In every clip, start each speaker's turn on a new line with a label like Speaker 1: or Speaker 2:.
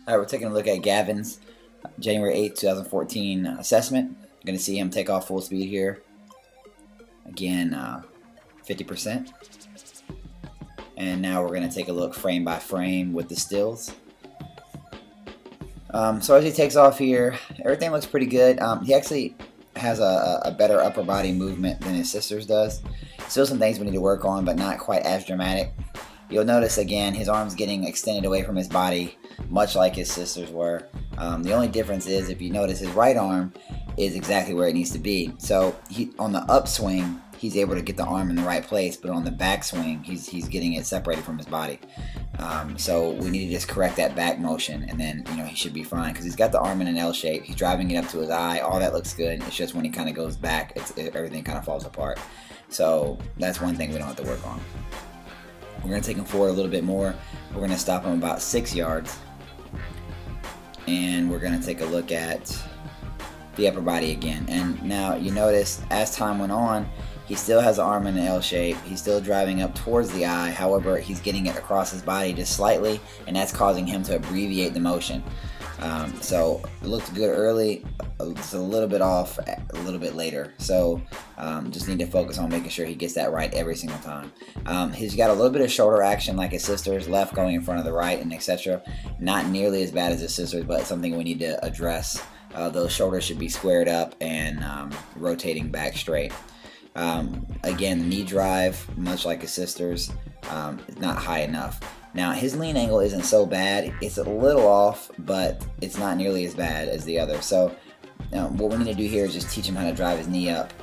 Speaker 1: We're taking a look at Gavin's January 8th, 2014 assessment. You're going to see him take off full speed here. Again, 50%. And now we're going to take a look frame by frame with the stills. So as he takes off here, everything looks pretty good. He actually has a better upper body movement than his sister's does. Still some things we need to work on, but not quite as dramatic. You'll notice again his arms getting extended away from his body, much like his sister's were. The only difference is, if you notice, his right arm is exactly where it needs to be. So on the upswing, he's able to get the arm in the right place, but on the backswing, he's getting it separated from his body. So we need to just correct that back motion, and then he should be fine, because he's got the arm in an L shape. He's driving it up to his eye. All that looks good. It's just when he kind of goes back, everything kind of falls apart. So that's one thing we don't have to work on. We're going to take him forward a little bit more. We're going to stop him about 6 yards. And we're going to take a look at the upper body again. And now you notice as time went on, he still has the arm in an L shape. He's still driving up towards the eye. However, he's getting it across his body just slightly, and that's causing him to abbreviate the motion. So it looked good early. It's a little bit off a little bit later. So just need to focus on making sure he gets that right every single time. He's got a little bit of shoulder action like his sister's, left going in front of the right, and etc. Not nearly as bad as his sister's, but something we need to address. Those shoulders should be squared up and rotating back straight. Again, the knee drive, much like his sister's, is not high enough. Now, his lean angle isn't so bad. It's a little off, but it's not nearly as bad as the other. So what we need to do here is just teach him how to drive his knee up.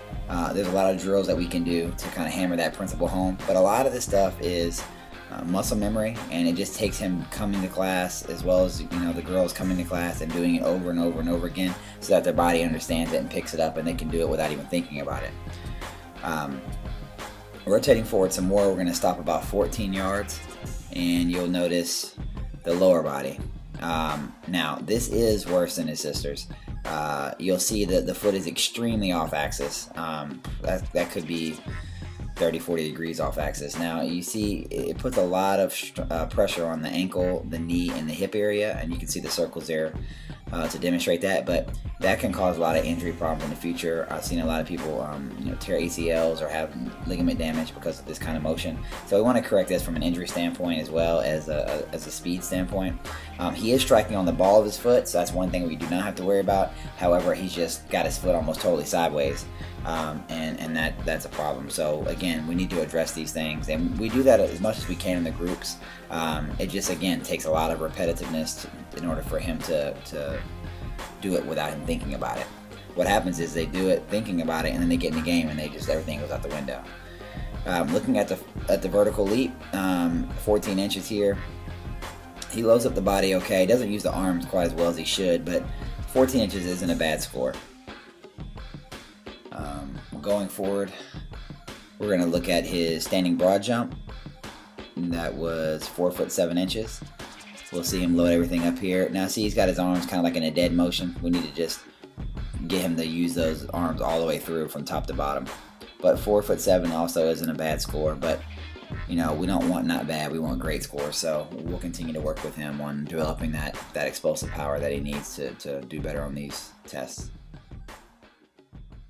Speaker 1: There's a lot of drills that we can do to kind of hammer that principle home, but a lot of this stuff is muscle memory, and it just takes him coming to class, as well as the girls coming to class and doing it over and over and over again, so that their body understands it and picks it up, and they can do it without even thinking about it. Rotating forward some more, we're going to stop about 14 yards, and you'll notice the lower body. Now, this is worse than his sister's. You'll see that the foot is extremely off axis. That could be 30-40 degrees off axis. Now you see it puts a lot of pressure on the ankle, the knee, and the hip area, and you can see the circles there to demonstrate that. But that can cause a lot of injury problems in the future. I've seen a lot of people tear ACLs or have ligament damage because of this kind of motion. So we want to correct this from an injury standpoint as well as a speed standpoint. He is striking on the ball of his foot, so that's one thing we do not have to worry about. However, he's just got his foot almost totally sideways, and that's a problem. So again, we need to address these things, and we do that as much as we can in the groups. It just, again, takes a lot of repetitiveness in order for him to do it without him thinking about it. What happens is they do it thinking about it, and then they get in the game and everything goes out the window. Looking at the vertical leap, 14 inches here. He loads up the body okay. Doesn't use the arms quite as well as he should, but 14 inches isn't a bad score. Going forward, we're going to look at his standing broad jump. That was 4 foot 7 inches. We'll see him load everything up here. Now see, he's got his arms kind of like in a dead motion. We need to just get him to use those arms all the way through from top to bottom. But 4 foot 7 also isn't a bad score, but we don't want not bad, we want great scores. So we'll continue to work with him on developing that explosive power that he needs to do better on these tests.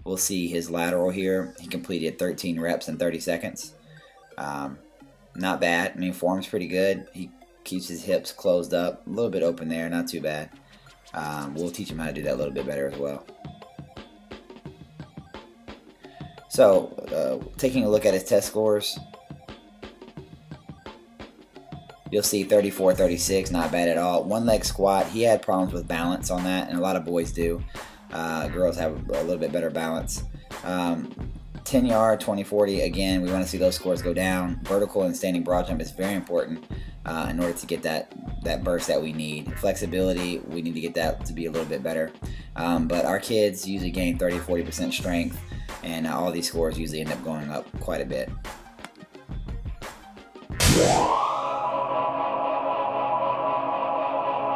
Speaker 1: We'll see his lateral here. He completed 13 reps in 30 seconds. Not bad. I mean, form's pretty good. He keeps his hips closed up, a little bit open there, not too bad. We'll teach him how to do that a little bit better as well. So, taking a look at his test scores, you'll see 34, 36, not bad at all. One leg squat, he had problems with balance on that, and a lot of boys do. Girls have a little bit better balance. 10 yard, 20, 40, again, we want to see those scores go down. Vertical and standing broad jump is very important in order to get that burst that we need. Flexibility, we need to get that to be a little bit better. But our kids usually gain 30-40% strength, and all these scores usually end up going up quite a bit.